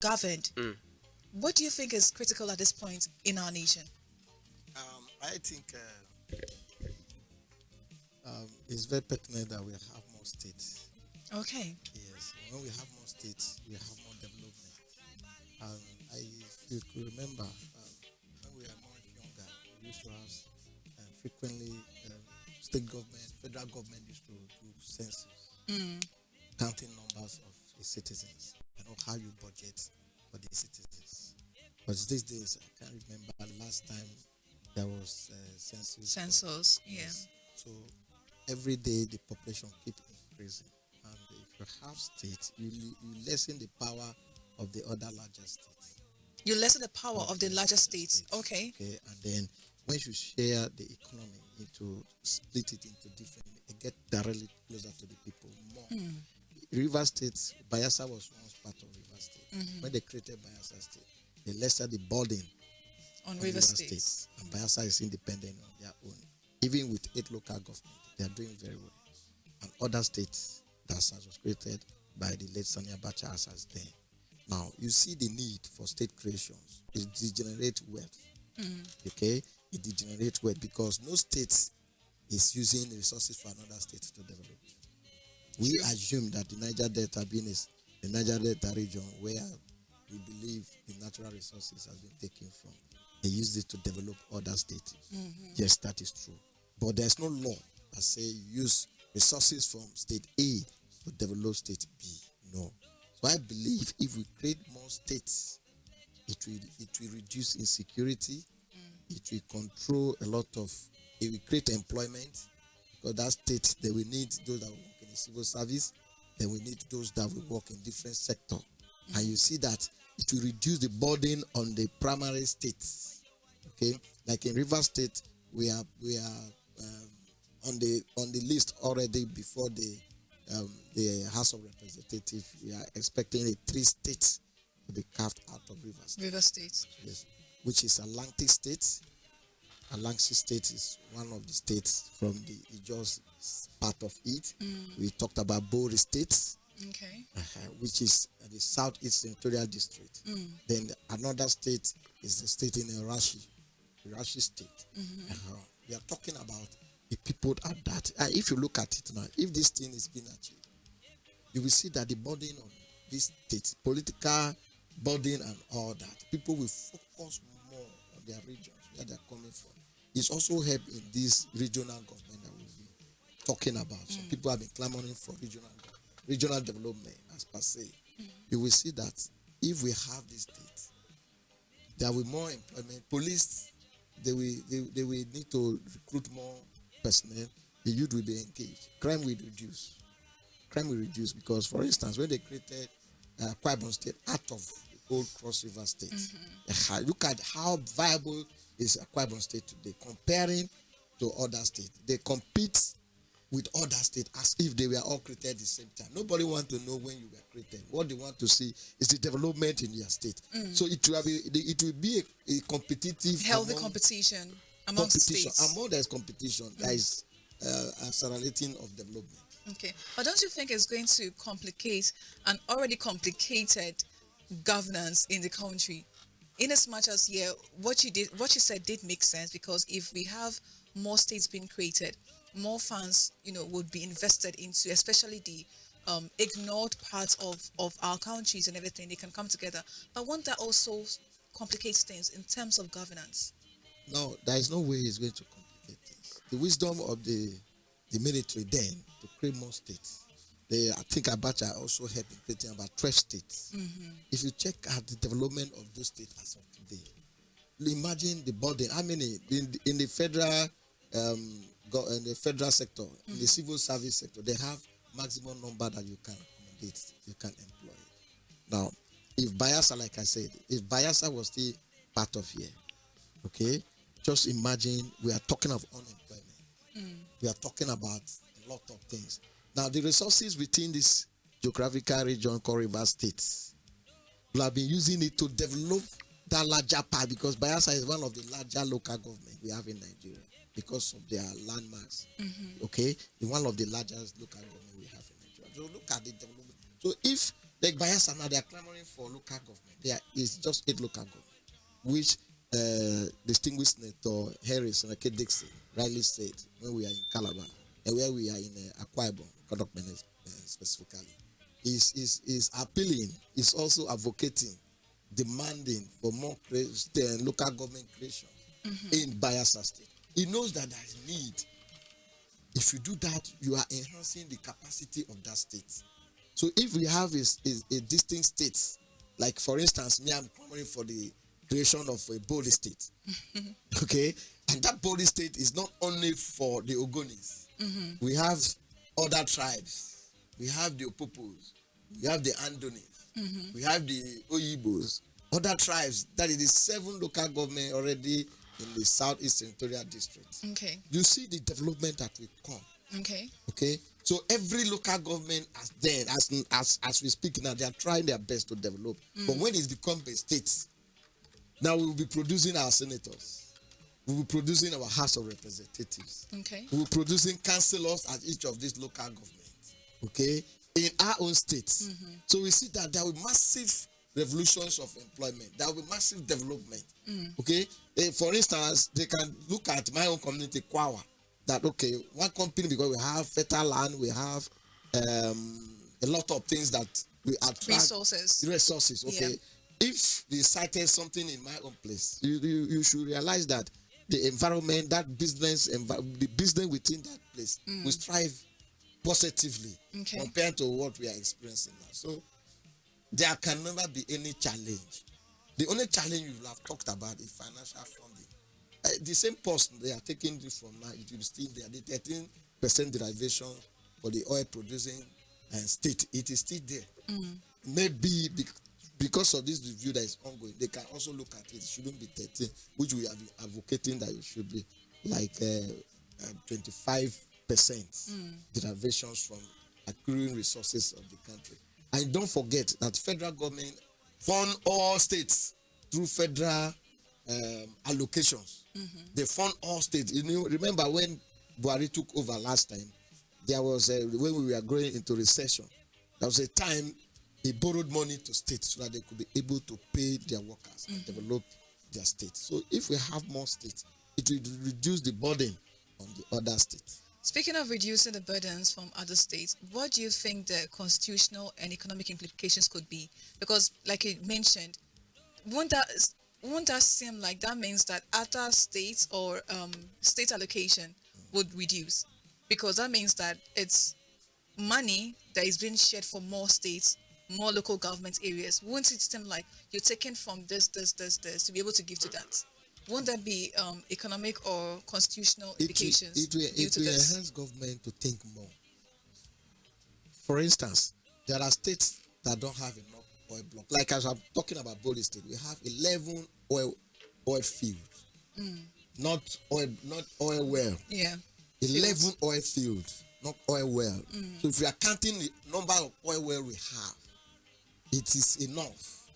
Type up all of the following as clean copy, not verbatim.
governed. What do you think is critical at this point in our nation? I think it's very pertinent that we have more states. Okay. Yes, when we have more states, we have more development. Um, if you could remember, when we are more younger, we used to have frequently state government, federal government used to do census, counting numbers of the citizens. I know how you budget for the citizens. But these days, I can't remember the last time there was census. Census, yeah. Yes. So every day the population keeps increasing. And if you have states, you lessen the power of the other larger states. You lessen the power of the larger states. Okay. Okay. And then when you share the economy into split it into different, it get directly closer to the people more. River State, Bayelsa was once part of River State. When they created Bayelsa State, they lessened the burden On River States. And Bayelsa is independent on their own. Even with 8 local governments, they are doing very well. And other states that was created by the late Sani Abacha as then. Now, you see the need for state creations. It degenerates wealth. Okay? It degenerates wealth because no state is using resources for another state to develop. We assume that the Niger Delta the Niger Delta region where we believe the natural resources has been taken from. They use it to develop other states. Yes, that is true. But there's no law that say use resources from state A to develop state B. No. So I believe if we create more states, it will reduce insecurity. It will control a lot of. It will create employment because that state they will need those that will work in the civil service. They will need those that will work in different sectors. And you see that it will reduce the burden on the primary states. Okay, like in River State, we are on the list already before the House of Representatives. We are expecting 3 states to be carved out of River State. River State. Yes, which is Atlantic State. Atlantic State is one of the states from the Ijaws part of it. We talked about Bori State. Okay. Which is the Southeast Senatorial District. Then another state is the state in Rashi State. We are talking about the people at that. If you look at it now, if this thing is being achieved, you will see that the burden on this state, political burden and all that, people will focus more on their regions, where they are coming from. It's also help in this regional government that we'll be talking about. So people have been clamoring for regional development as per se. You will see that if we have this state, there will be more employment. Police, they will need to recruit more personnel. The youth will be engaged. Crime will reduce. Crime will reduce because, for instance, when they created Kwabon State out of the old Cross River State, look at how viable is Kwabon State today comparing to other states. They compete with other states as if they were all created at the same time. Nobody wants to know when you were created. What they want to see is the development in their state. So it will be a competitive, healthy competition among states. Among there is competition, there is accelerating of development. Okay, but don't you think it's going to complicate an already complicated governance in the country? In as much as what you said did make sense, because if we have more states being created, more funds, would be invested into, especially the ignored parts of our countries and everything. They can come together. But won't that also complicate things in terms of governance? No, there is no way it's going to complicate things. The wisdom of the military then to create more states. I think Abacha also helped in creating about 12 states. If you check out the development of those states as of today, imagine the burden. How many in the federal in the federal sector, in the civil service sector, they have maximum number that you can accommodate, you can employ. Now, if Bayelsa, like I said, if Bayelsa was still part of here, okay, just imagine we are talking of unemployment. We are talking about a lot of things. Now, the resources within this geographical region called River States, we have been using it to develop that larger part because Bayelsa is one of the larger local governments we have in Nigeria because of their landmarks. Okay, it's one of the largest local government we have in Nigeria. So look at the development. So if Like Bayelsa now, they are clamoring for local government. It's just 8 local government, which distinguished Senator Harris and Ake Dixon rightly said when we are in Calabar and where we are in Akwa Ibom, Kodok Bene, specifically, is appealing, is also advocating, demanding for more local government creation in Bayelsa State. He knows that there is need. If you do that, you are enhancing the capacity of that state. So if we have a distinct state, like for instance, me, I'm clamoring for the creation of a Boli state. Okay? And that Boli state is not only for the Ogonis. We have other tribes. We have the Opopos. We have the Andonis. We have the Oyibos. Other tribes. That is the 7 local government already in the Southeast Senatorial District. Okay. You see the development that will come. Okay. Okay. So every local government as we speak now, they are trying their best to develop. But when it's become a state, now we will be producing our senators. We will be producing our House of Representatives. Okay. We will be producing councillors at each of these local governments. Okay. In our own states. So we see that there will be massive revolutions of employment. There will be massive development. Okay. For instance, they can look at my own community, Kwawa. That okay, one company, because we have fertile land, we have a lot of things that we attract resources. Okay, if they cited something in my own place, you should realize that the environment, that business, the business within that place will strive positively compared to what we are experiencing now. So there can never be any challenge. The only challenge we have talked about is financial funding. The same post they are taking this from now, it will still there. The 13% derivation for the oil producing state, it is still there. Maybe because of this review that is ongoing, they can also look at it. It shouldn't be 13, which we have been advocating that it should be like 25% derivations from accruing resources of the country. And don't forget that federal government fund all states through federal allocations. They fund all states. You know, remember when Buhari took over last time, there was when we were going into recession, there was a time he borrowed money to states so that they could be able to pay their workers and develop their states. So if we have more states, it will reduce the burden on the other states. Speaking of reducing the burdens from other states, what do you think the constitutional and economic implications could be? Because, like you mentioned, won't that seem like that means that other states or state allocation would reduce? Because that means that it's money that is being shared for more states, more local government areas. Won't it seem like you're taking from this to be able to give to that? Won't there be economic or constitutional implications It will enhance government to think more. For instance, there are states that don't have enough oil block. Like as I'm talking about Boli State, we have 11 oil fields, not oil well. Yeah. 11 oil fields, not oil well. So if we are counting the number of oil well we have, it is enough,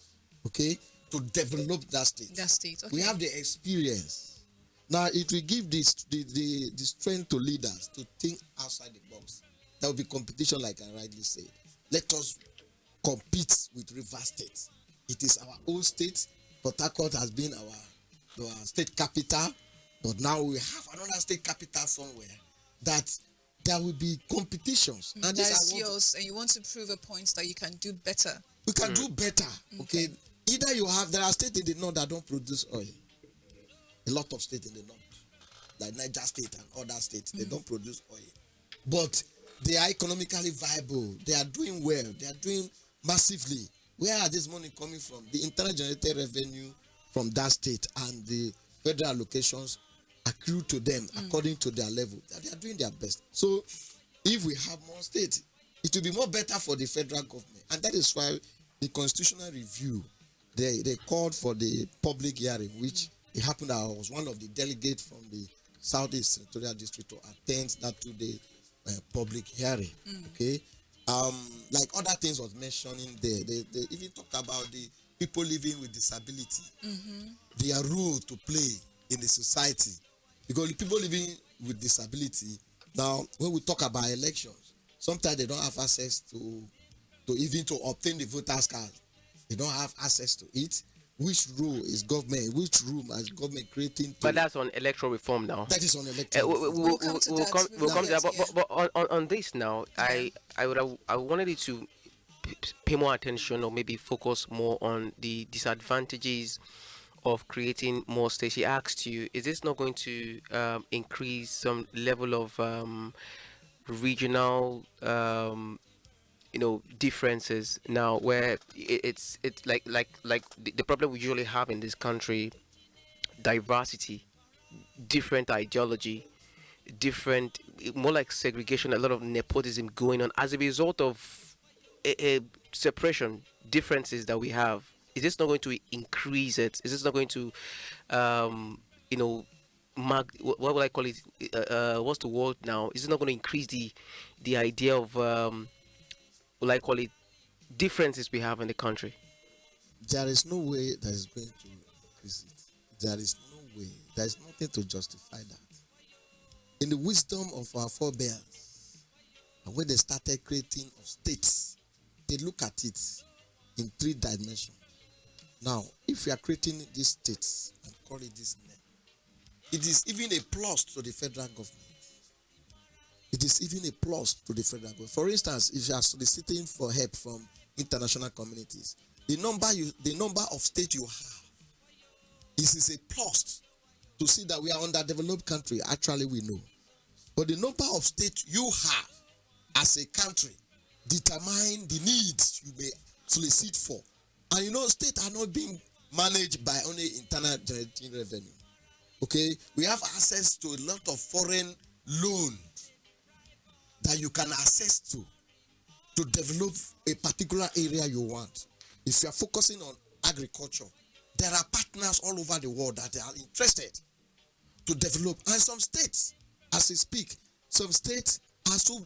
okay, to develop that state. Okay. We have the experience. Now it will give the strength to leaders to think outside the box. There will be competition, like I rightly said. Let us compete with River State. It is our own state. Port Harcourt has been our state capital, but now we have another state capital somewhere. That there will be competitions, and that's yours, and you want to prove a point that you can do better. We can do better. Okay. Either there are states in the north that don't produce oil. A lot of states in the north, like Niger State and other states, they don't produce oil, but they are economically viable. They are doing well. They are doing massively. Where are this money coming from? The internal generated revenue from that state and the federal allocations accrue to them according to their level. They are doing their best. So if we have more states, it will be more better for the federal government. And that is why the constitutional review, they called for the public hearing, which it happened that I was one of the delegates from the Southeast Senatorial District to attend that 2-day public hearing. Okay. Like other things was mentioning there, they even talked about the people living with disability, their role to play in the society. Because the people living with disability, now when we talk about elections, sometimes they don't have access to to even to obtain the voters card. They don't have access to it. Which role is government? Which room is government creating But to? that's on electoral reform now. That is on electoral. We'll come to We'll that. come. We We'll will come to that. get, yeah. But on this now, Yeah. I wanted you to pay more attention, or maybe focus more on the disadvantages of creating more states. She asked you, is this not going to increase some level of regional differences now, where it's like the problem we usually have in this country: diversity, different ideology, different, more like segregation, a lot of nepotism going on as a result of a separation, differences that we have. Is this not going to increase it? Is this not going to you know what would I call it, what's the word now, is it not going to increase the idea of what I call it, differences we have in the country? There is no way that is going to increase it. There is no way. There is nothing to justify that. In the wisdom of our forebears, and when they started creating of states, they look at it in 3 dimensions. Now, if we are creating these states and call it this name, it is even a plus to the federal government. It is even a plus to the federal government. For instance, if you are soliciting for help from international communities, the number of states you have, this is a plus to see that we are underdeveloped country. Actually, we know. But the number of states you have as a country determine the needs you may solicit for. And states are not being managed by only internal generating revenue. Okay? We have access to a lot of foreign loan that you can access to develop a particular area you want. If you are focusing on agriculture, there are partners all over the world that are interested to develop. And some states, as we speak, some states are so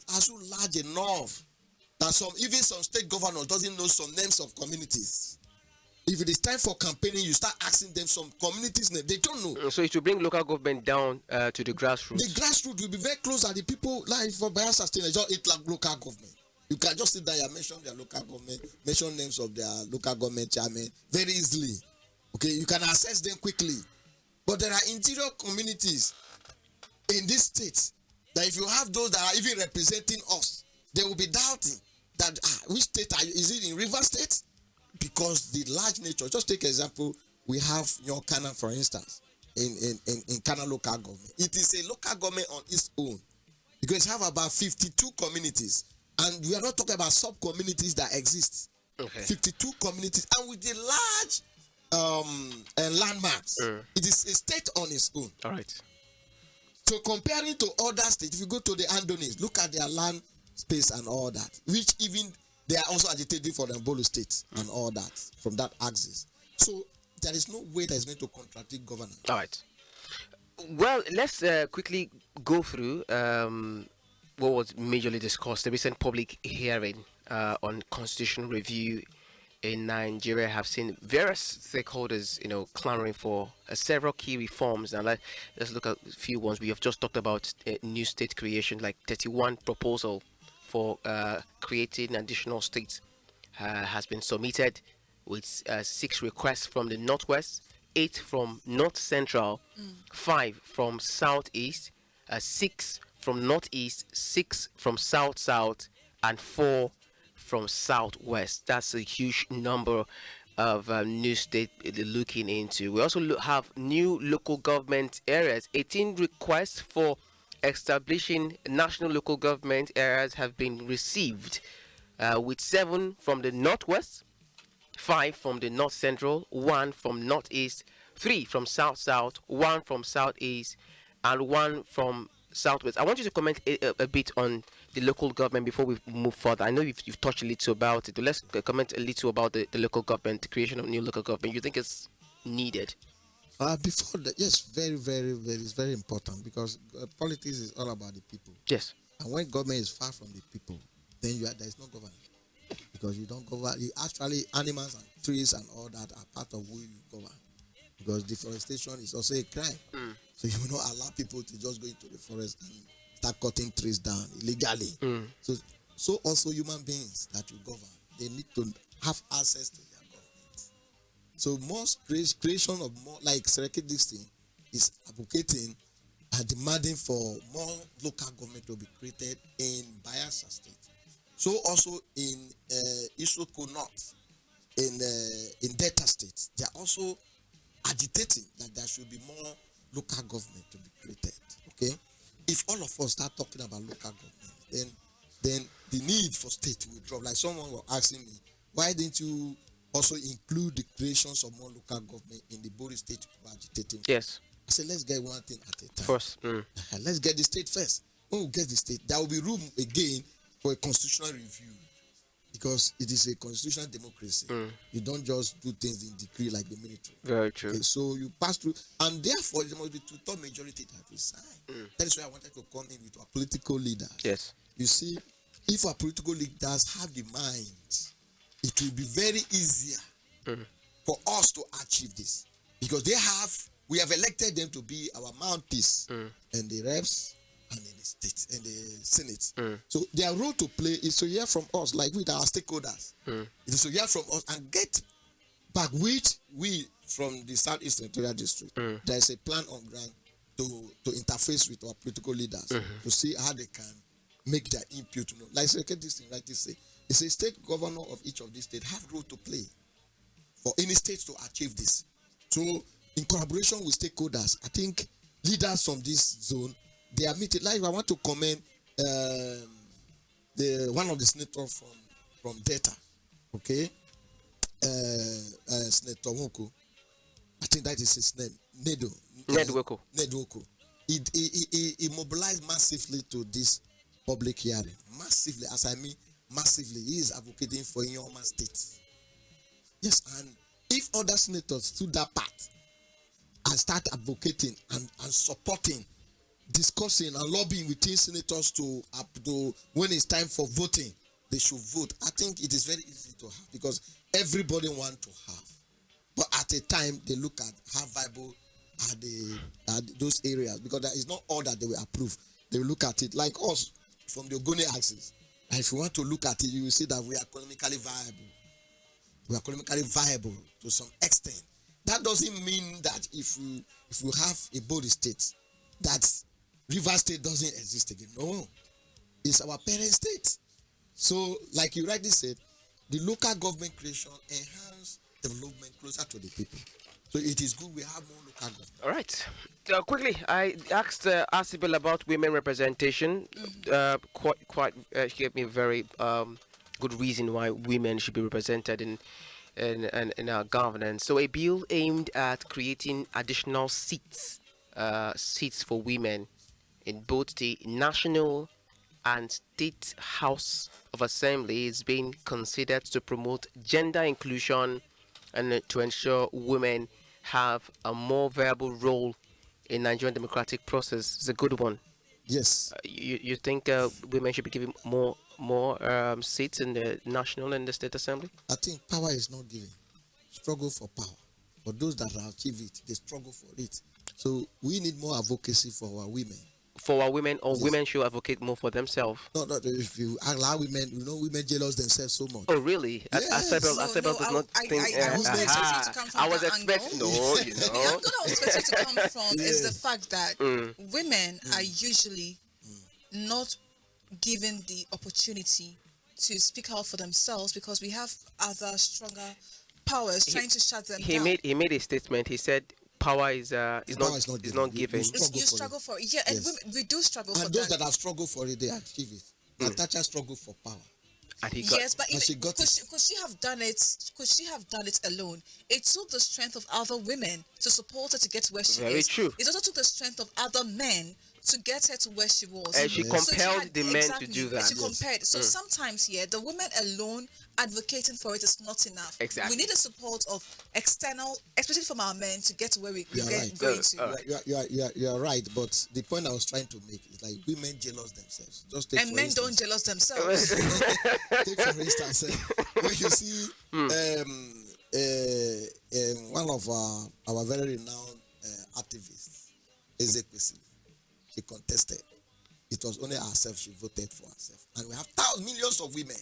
large enough that some state governors doesn't know some names of communities. If it is time for campaigning, you start asking them some communities' name. They don't know. So it will bring local government down to the grassroots. The grassroots will be very close at the people. Like for Bayelsa State, just 8 local government. You can just sit there and mention their local government, mention names of their local government chairman very easily. Okay, you can access them quickly. But there are interior communities in this state that if you have those that are even representing us, they will be doubting that which state are you? Is it in River State? Because the large nature. Just take example. We have your Kana, for instance, in Kana local government. It is a local government on its own because you have about 52 communities, and we are not talking about sub communities that exist. Okay. 52 communities, and with the large landmarks, it is a state on its own. All right. So comparing to other states, if you go to the Andonis, look at their land space and all that, which even they are also agitating for the Bolu state and all that from that axis. So there is no way that is going to contradict governance. All right. Well, let's quickly go through what was majorly discussed. The recent public hearing on constitutional review in Nigeria have seen various stakeholders, clamoring for several key reforms. Now, let's look at a few ones. We have just talked about new state creation, like 31 proposal for creating additional states has been submitted, with 6 requests from the Northwest, 8 from North Central, 5 from Southeast, 6 from Northeast, 6 from South, and 4 from Southwest. That's a huge number of new states looking into. We also have new local government areas. 18 requests for establishing national local government areas have been received, with 7 from the Northwest, 5 from the North Central, 1 from Northeast, 3 from South, 1 from Southeast, and 1 from Southwest. I want you to comment a bit on the local government before we move further. I know you've touched a little about it, but let's comment a little about the local government, the creation of new local government. You think it's needed? Before that, yes, very, very, very, it's very important because politics is all about the people. Yes. And when government is far from the people, then there is no government. Because you don't govern. Actually, animals and trees and all that are part of who you govern. Because deforestation is also a crime. So you will not allow people to just go into the forest and start cutting trees down illegally. So also human beings that you govern. they need to have access to their government. So more creation of more, like Sereke this thing is advocating and demanding for more local government to be created in Bayelsa State. So also in Isoko North, in Delta State, they are also agitating that there should be more local government to be created. Okay, if all of us start talking about local government, then the need for state will drop. Like someone was asking me, why didn't you also include the creations of more local government in the Boris state people agitating? Yes. I said, let's get one thing at a time. First. Let's get the state first. When we get the state, there will be room again for a constitutional review, because it is a constitutional democracy. You don't just do things in decree like the military. Very true. Okay, so you pass through, and therefore there must be two-third majority that resign. That is why I wanted to come in with our political leaders. Yes. You see, if our political leaders have the mind, it will be very easier for us to achieve this, because we have elected them to be our mouthpiece and the reps and in the state and the senate. So their role to play is to hear from us, like with our stakeholders. It is to hear from us and get back with we from the Southeast Territorial District. There is a plan on ground to interface with our political leaders to see how they can make their input. Like Secretary District rightly say, it's a state governor of each of these states have role to play for any state to achieve this. So in collaboration with stakeholders, I think leaders from this zone, they are meeting. Like I want to commend one of the senators from Delta, okay, Senator Woko. I think that is his name, Ned Woko. He mobilized massively to this public hearing, massively. As I mean, massively. He is advocating for Inyoma State. Yes, and if other senators do that part and start advocating and supporting, discussing and lobbying within senators to when it's time for voting, they should vote. I think it is very easy to have, because everybody wants to have. But at a time, they look at how viable are those areas, because that is not all that they will approve. They will look at it like us from the Ogoni axis. And if you want to look at it, you will see that we are economically viable. We are economically viable to some extent. That doesn't mean that if you have a body state, that Rivers State doesn't exist again. No, it's our parent state. So, like you rightly said, the local government creation enhance development closer to the people. So it is good we have more local government. All right. Quickly, I asked Asibel about women representation. She gave me a very good reason why women should be represented in our governance. So a bill aimed at creating additional seats for women in both the national and state House of Assembly is being considered to promote gender inclusion and to ensure women have a more viable role in Nigerian democratic process. It's a good one. Yes. You think women should be given more seats in the national and the state assembly? I think power is not given. Struggle for power. For those that have achieved it, they struggle for it. So we need more advocacy for our women. For our women, or yes. Women should advocate more for themselves? No, if you allow women, women jealous themselves so much. Oh, really? Yes. Asebel does not think... I was expecting you to come from I was that expecting... angle. No, The angle I was expecting to come from is the fact that women are usually not given the opportunity to speak out for themselves, because we have other stronger powers trying to shut them down. He made a statement. He said power is not given. You struggle for it. Yeah, and yes. we do struggle for that. And those that have struggled for it, they achieve it. Natasha struggled for power. And he got, yes, but and she got could she have done it? Could she have done it alone? It took the strength of other women to support her to get where she is. Very true. It also took the strength of other men to get her to where she was. And she compelled the men exactly, to do that. She compared. So sometimes, the women alone advocating for it is not enough. Exactly. We need the support of external, especially from our men, to get to where we're right. going to. You are right, but the point I was trying to make is like women jealous themselves. Just take and for men instance, don't jealous themselves. Take for instance, when you see one of our very renowned activists, Ezekwesili, she contested. It was only herself she voted for herself, and we have millions of women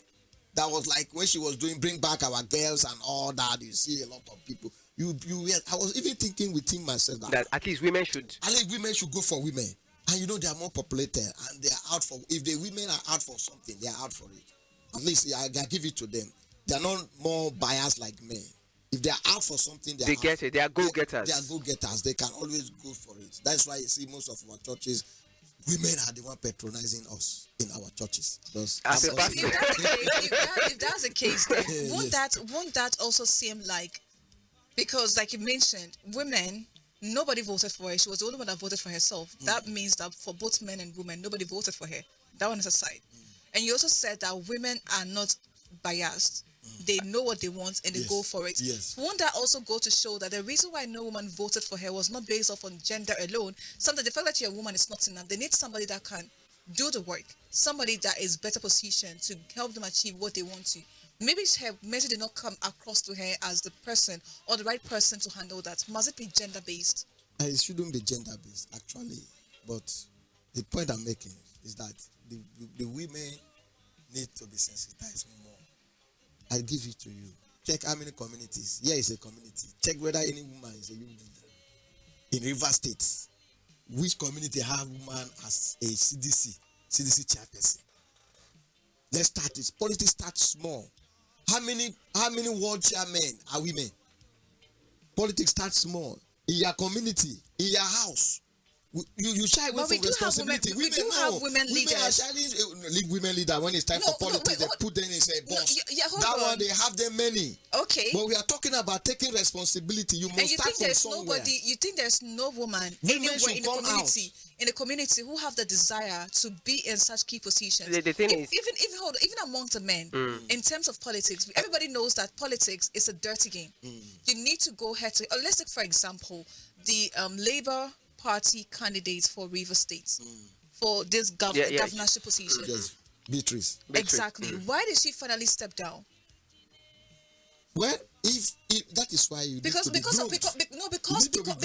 That was like when she was doing Bring Back Our Girls and all that. You see a lot of people. I was even thinking within myself That at least women should. at least women should go for women. And you know they are more populated and they are out for, if the women are out for something, they are out for it. At least I give it to them. They are not more biased like men. If they are out for something, They get it. They are go-getters. They are go-getters. They can always go for it. That's why you see most of our churches, women are the one patronizing us in our churches. As That's a also- pastor. If that's the case, then won't that also seem like, because like you mentioned, women, nobody voted for her. She was the only one that voted for herself. That means that for both men and women, nobody voted for her. That one is aside. And you also said that women are not biased. They know what they want and they Yes. go for it. Yes. Won't that also go to show that the reason why no woman voted for her was not based off on gender alone? Sometimes the fact that you're a woman is not enough. They need somebody that can do the work, somebody that is better positioned to help them achieve what they want to. Maybe her message did not come across to her as the person or the right person to handle that. Must it be gender based? It shouldn't be gender-based, actually. But the point I'm making is that the women need to be sensitized more. I give it to you. Check how many communities. Here is a community. Check whether any woman is a young leader. In River State, which community have woman as a CDC chairperson? Let's start this. Politics starts small. How many ward chairmen are women? Politics starts small. In your community, in your house. You shy away But we from do have responsibility. we do have women Women are leaders. shyly women leader when it's time No, for no, politics. wait, They hold- put them in a No, boss. hold That on. one they have them many. Okay. But we are talking about taking responsibility. You And must you start think from there's somewhere. nobody, you think there's no woman Women anywhere should in the come community who have the desire to be in such key positions. The thing is, Even among the men, in terms of politics, everybody knows that politics is a dirty game. You need to go ahead to, let's take for example the Labour Party candidates for River State for this governorship position. Yes, Beatrice. Exactly. Why did she finally step down? Well, if that is why you Because need to be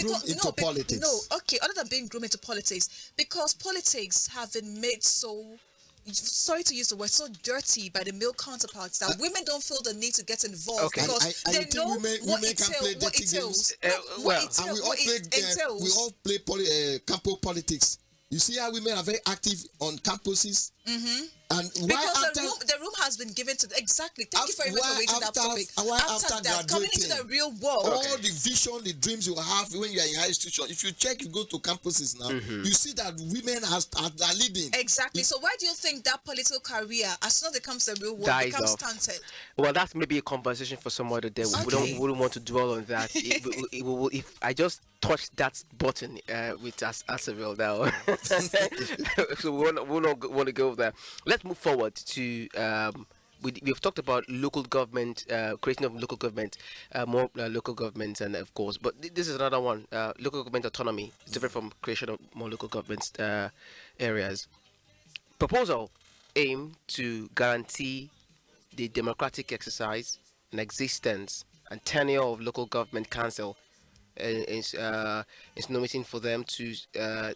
groomed. Into politics. No, okay, other than being groomed into politics, because politics have been made so, sorry to use the word, so dirty by the male counterparts that women don't feel the need to get involved Okay. because And they you think know women what can play it dirty entails. games? And we all What play it entails. we all play campo politics. You see how women are very active on campuses? And why Because after the room has been given to exactly. Thank you very much why for raising that after- topic. why after that, coming into the graduating? real world. all the vision, the dreams you have when you are in high institution, if you check, you go to campuses now, you see that women are leading. Exactly. So why do you think that political career, as soon as it comes to the real world, Dies becomes off. stunted? well, that's maybe a conversation for some other day. Okay. We wouldn't want to dwell on that. If I just touch that button with Asaville now, so we don't want to go there. Let's move forward to. We've talked about local government, creation of local government, more local governments, and of course, but this is another one. Local government autonomy is different from creation of more local government areas. Proposal aim to guarantee the democratic exercise and existence and tenure of local government council is nominating for them to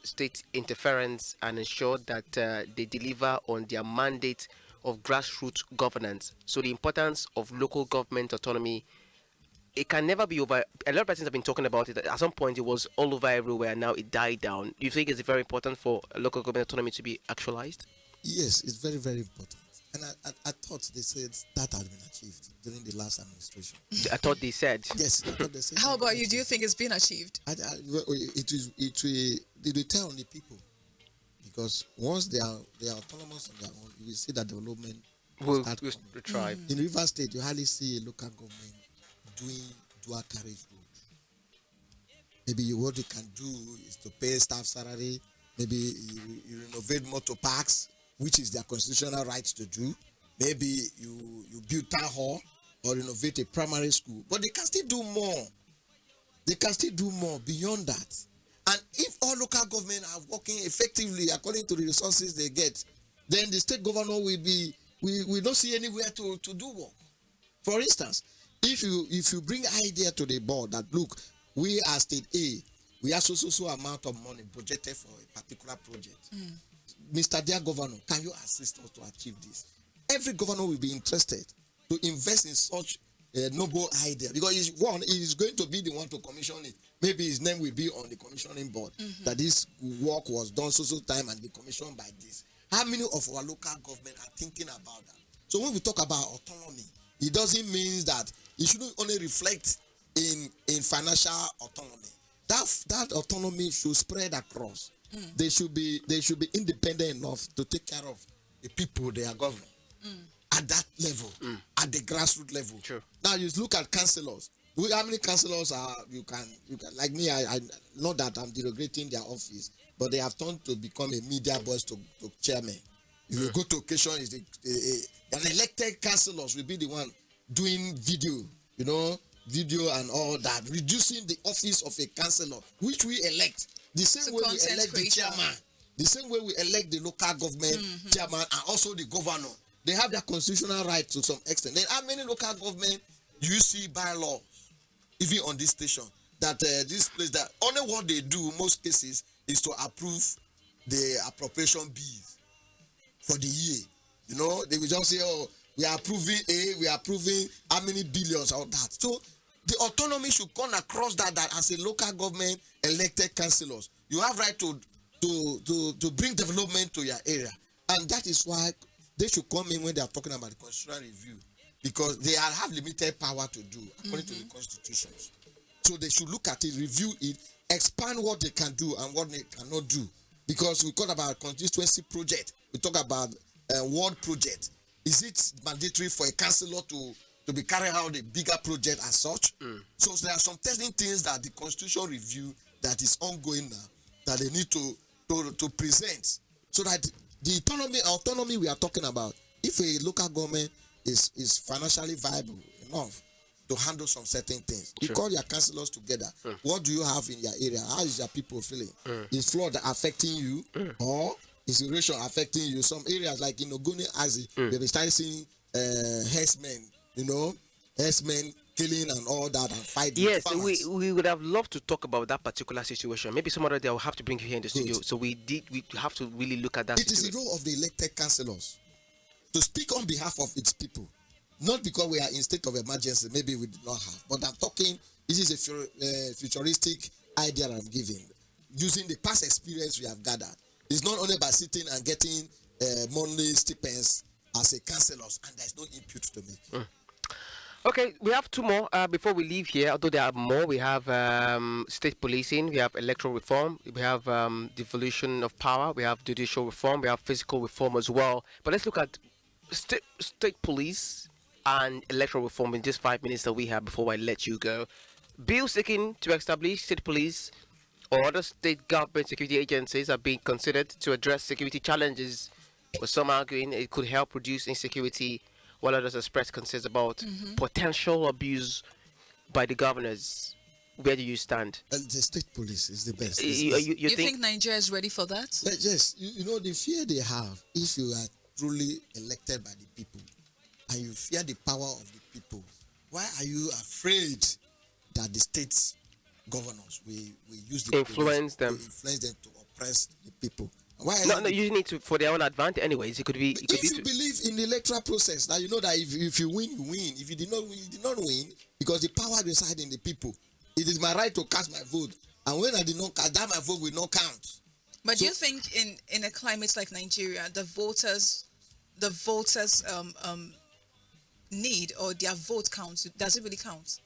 state interference and ensure that they deliver on their mandate of grassroots governance. So the importance of local government autonomy, it can never be over. A lot of persons have been talking about it. At some point, it was all over everywhere. Now it died down. Do you think it's very important for local government autonomy to be actualized? Yes, it's very, very important. And I thought they said that had been achieved during the last administration. I thought they said. Yes, I thought they said. How that about was you? Do you achieved. think it's been achieved? It will tell on the people, because once they are autonomous on their own, you will see that development will We'll start coming. try. In River State, you hardly see a local government doing dual carriage road. Maybe what you can do is to pay staff salary. Maybe you renovate motor parks, which is their constitutional right to do. Maybe you build town hall or renovate a primary school. But they can still do more. They can still do more beyond that. And if all local government are working effectively according to the resources they get, then the state governor will not see anywhere to do work. For instance, if you bring idea to the board that look, we are state A, we have so amount of money budgeted for a particular project. Mr. Dear Governor, can you assist us to achieve this? every governor will be interested to invest in such a noble idea, because he's going to be the one to commission it. Maybe his name will be on the commissioning board, that this work was done so time and be commissioned by this. How many of our local government are thinking about that? So when we talk about autonomy, it doesn't mean that it shouldn't only reflect in financial autonomy. That autonomy should spread across. They should be independent enough to take care of the people they are governing at that level, at the grassroots level. Sure. Now you look at councillors. How many councillors are you can like me? I know that I'm derogating their office, but they have turned to become a media boss to chairman. If you go to occasion, an elected councillors will be the one doing video, video and all that, reducing the office of a councillor, which we elect. The same way we elect the chairman, the same way we elect the local government chairman and also the governor. They have their constitutional right to some extent. Then how many local government you see by law, even on this station, that this place, that only what they do in most cases is to approve the appropriation bills for the year. They will just say, oh, we are approving we are approving how many billions or that. So the autonomy should come across that as a local government elected councillors, you have right to bring development to your area. And that is why they should come in when they are talking about the constitutional review, because they have limited power to do according to the constitutions. So they should look at it, review it, expand what they can do and what they cannot do. Because we talk about constituency project, we talk about ward project. Is it mandatory for a councillor to be carrying out a bigger project as such? So there are some testing things that the constitutional review that is ongoing now that they need to present, so that the autonomy we are talking about, if a local government is financially viable enough to handle some certain things, you call your councillors together. What do you have in your area? How is your people feeling? Is flood affecting you, or is erosion affecting you? Some areas like in Ogoni Azi, they started seeing herdsmen, herdsmen killing and all that and fighting. Yes, we would have loved to talk about that particular situation. Maybe some other day I'll have to bring you here in the studio. So we have to really look at that. It is the role of the elected councillors to speak on behalf of its people. Not because we are in state of emergency, maybe we did not have. But I'm talking, this is a futuristic idea I'm giving, using the past experience we have gathered. It's not only by sitting and getting monthly stipends as a councillors, and there's no input to make. Okay, we have two more before we leave here. Although there are more, we have state policing, we have electoral reform, we have devolution of power, we have judicial reform, we have physical reform as well. But let's look at state police and electoral reform in just 5 minutes that we have before I let you go. Bill seeking to establish state police or other state government security agencies are being considered to address security challenges, with some arguing it could help reduce insecurity, while others express concerns about potential abuse by the governors. Where do you stand? The state police is the best. You think Nigeria is ready for that? Yes. The fear they have, if you are truly elected by the people and you fear the power of the people, why are you afraid that the state governors will use the influence them to oppress the people? Why? No, you need to for their own advantage. Anyways, it could be. If you believe in the electoral process, that you know that if you win, you win. If you did not win, you did not win, because the power resides in the people. It is my right to cast my vote, and when I did not cast, that my vote will not count. But do you think in a climate like Nigeria, the voters need, or their vote counts? Does it really count?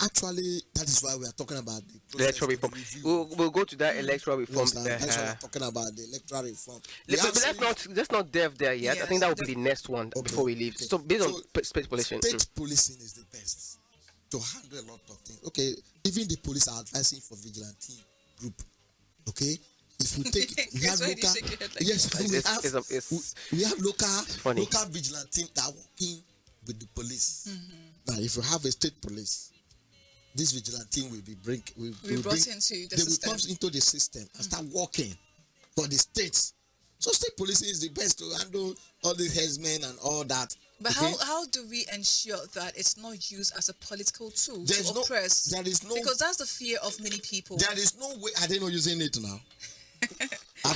Actually, that is why we are talking about the electoral reform. We'll go to that electoral reform. That's why we're talking about the electoral reform. But let's not delve there yet. Yes, I think that will be the next one before we leave. So based on state policing, state policing is the best to handle a lot of things. Okay, even the police are advising for vigilante group. Okay, if we take we have local, we have local vigilante that are working with the police. Now, if you have a state police, this vigilante will be brought into the system. They will come into the system and start working for the states. So state policing is the best to handle all the headsmen and all that. But how do we ensure that it's not used as a political tool to oppress? There is no, because that's the fear of many people. There is no way. Are they not using it now?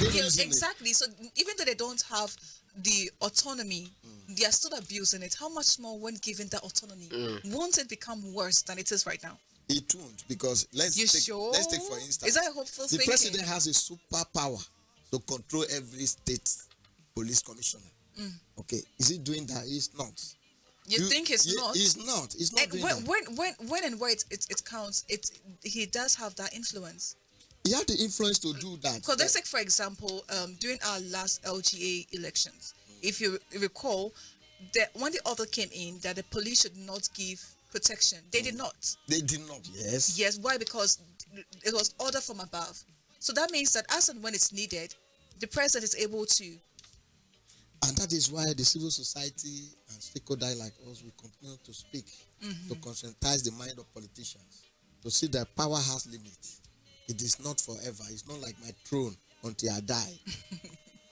Exactly. So even though they don't have the autonomy, they are still abusing it. How much more when given that autonomy? Won't it become worse than it is right now? It won't, because You sure? let's take for instance. Is that a hopeful the thinking? president has a superpower to control every state police commissioner. Okay, is he doing that? He's not. You think it's not? He's not. He's not And doing that. when and where it counts, he does have that influence. He had the influence to do that. Because let's take, for example, during our last LGA elections, if you recall, that when the order came in that the police should not give protection, they did not. They did not. Yes. Yes, why? Because it was order from above. So that means that as and when it's needed, the president is able to. And that is why the civil society and stakeholders like us will continue to speak, to conscientize the mind of politicians, to see that power has limits. It is not forever. It's not like my throne until I die.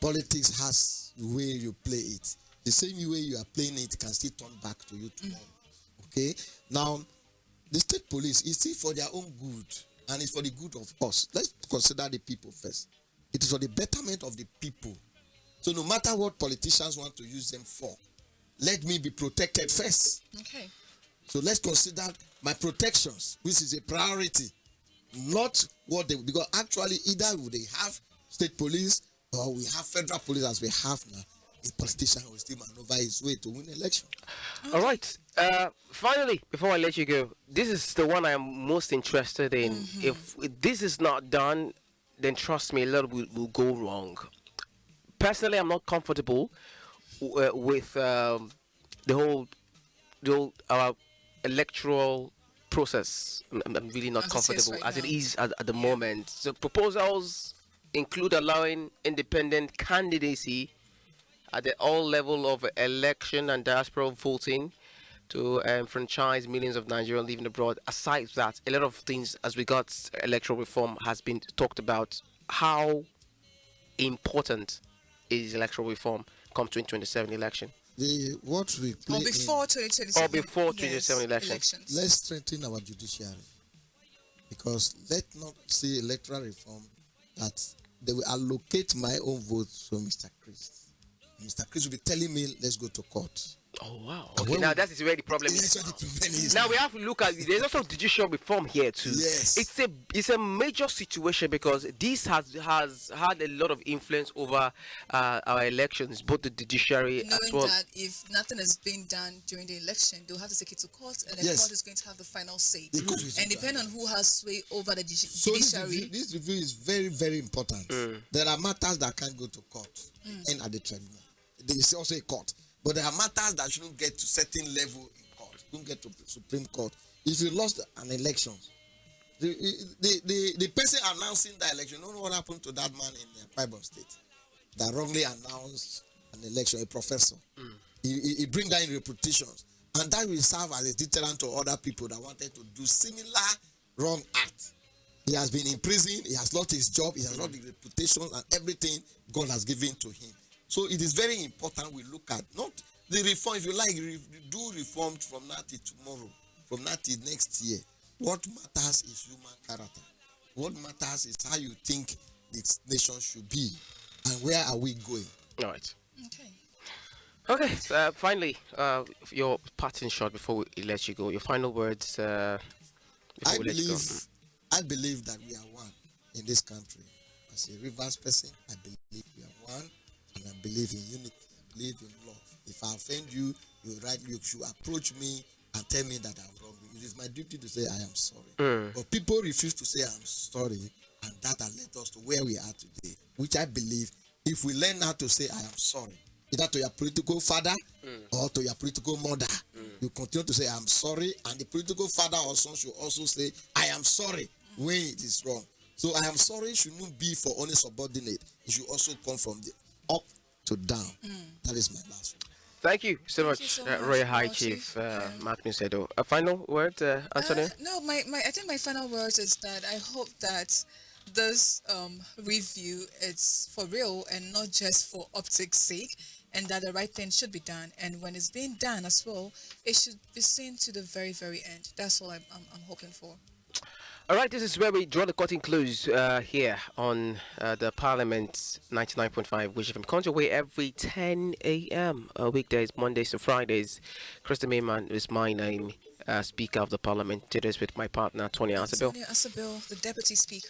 Politics has the way you play it. The same way you are playing it can still turn back to you tomorrow. Okay? Now, the state police is still for their own good, and it's for the good of us. Let's consider the people first. It is for the betterment of the people. So no matter what politicians want to use them for, let me be protected first. Okay. So let's consider my protections, which is a priority, not what they, because actually either they have state police or we have federal police as we have now. A politician will still maneuver his way to win election. All right. Finally, before I let you go, this is the one I am most interested in. If this is not done, then trust me, a lot will go wrong. Personally, I'm not comfortable with the whole electoral process. I'm really not As it is comfortable right as it now. is at the moment. So proposals include allowing independent candidacy at the all level of election and diaspora voting to franchise millions of Nigerians living abroad. Aside that, a lot of things as regards electoral reform has been talked about. How important is electoral reform come 2027 election? What we play Or before 2027. Or before 2027 elections. elections. let's strengthen our judiciary, because let's not see electoral reform that they will allocate my own vote to Mr. Chris. Mr. Chris will be telling me, let's go to court. Oh wow. And Okay, when now we- that is where the problem That's is. what the problem is. Now we have to look at, there's also judicial reform here too. Yes. It's a major situation because this has had a lot of influence over our elections, both the judiciary as Knowing well. that if nothing is being done during the election, they'll have to take it to court, and the Yes. court is going to have the final say. The court is And going to depending on who has sway over the So judiciary, this review is very, very important. There are matters that can't go to court and at the tribunal. There is also a court. But there are matters that shouldn't get to certain level in court. Don't get to Supreme Court. If you lost an election, the person announcing the election, you know what happened to that man in the Bible State that wrongly announced an election, a professor. He bring that in reputations. And that will serve as a deterrent to other people that wanted to do similar wrong act. He has been in prison, he has lost his job, he has lost his reputation and everything God has given to him. So it is very important we look at, not the reform, if you like, do reform from now till tomorrow, from now till next year. What matters is human character. What matters is how you think this nation should be and where are we going. All right. okay. Okay. Finally, your parting shot before we let you go. Your final words. Before I we let you go. believe that we are one in this country. As a Rivers person, I believe we are one, and I believe in unity. I believe in love. If I offend you, you should approach me and tell me that I'm wrong. It is my duty to say I am sorry. But people refuse to say I'm sorry, and that has led us to where we are today. Which I believe, if we learn how to say I am sorry, either to your political father or to your political mother, you continue to say I'm sorry, and the political father or son should also say I am sorry when it is wrong. So I am sorry should not be for only subordinate. It should also come from the up to down. That is my last word. Thank you so Thank much, you so much, Royal High Royal Chief Chief. Mark Nusedo. A final word, Anthony? No, I think my final words is that I hope that this review is for real and not just for optics' sake, and that the right thing should be done. And when it's being done as well, it should be seen to the very, very end. That's all I'm hoping for. All right, this is where we draw the curtain close here on the Parliament 99.5, which comes your way every 10 a.m. Weekdays, Mondays to Fridays. Krista Mayman is my name, Speaker of the Parliament. Today is with my partner, Tony Asabil. Antonia Asabil, the Deputy Speaker.